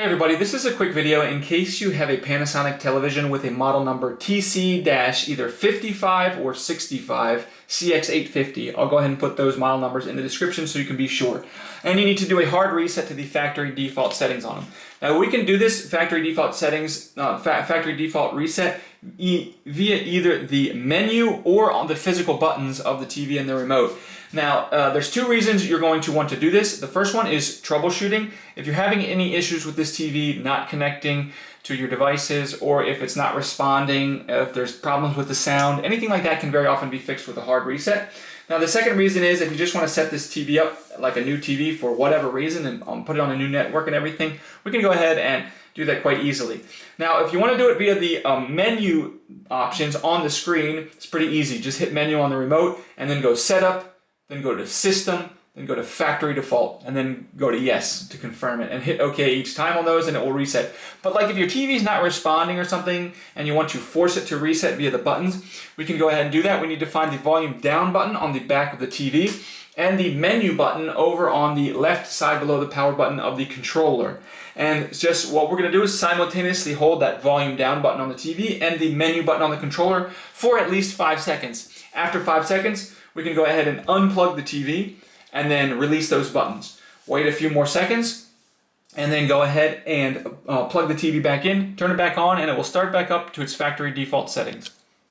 Hey everybody, this is a quick video in case you have a Panasonic television with a model number TC-either 55 or 65 CX850. I'll go ahead and put those model numbers in the description so you can be sure. And you need to do a hard reset to the factory default settings on them. Now we can do this factory default settings, factory default reset via either the menu or on the physical buttons of the TV and the remote. Now, there's two reasons you're going to want to do this. The first one is troubleshooting. If you're having any issues with this TV not connecting to your devices, or if it's not responding, if there's problems with the sound, anything like that can very often be fixed with a hard reset. Now, the second reason is if you just want to set this TV up like a new TV for whatever reason and put it on a new network and everything, we can go ahead and do that quite easily. Now, if you want to do it via the menu options on the screen, it's pretty easy. Just hit menu on the remote and then go setup, then go to system, then go to factory default, and then go to yes to confirm it, and hit OK each time on those and it will reset. But like if your TV is not responding or something and you want to force it to reset via the buttons, we can go ahead and do that. We need to find the volume down button on the back of the TV and the menu button over on the left side below the power button of the controller. And it's just what we're going to do is simultaneously hold that volume down button on the TV and the menu button on the controller for at least 5 seconds. After 5 seconds, we can go ahead and unplug the TV and then release those buttons. Wait a few more seconds and then go ahead and plug the TV back in, turn it back on, and it will start back up to its factory default settings.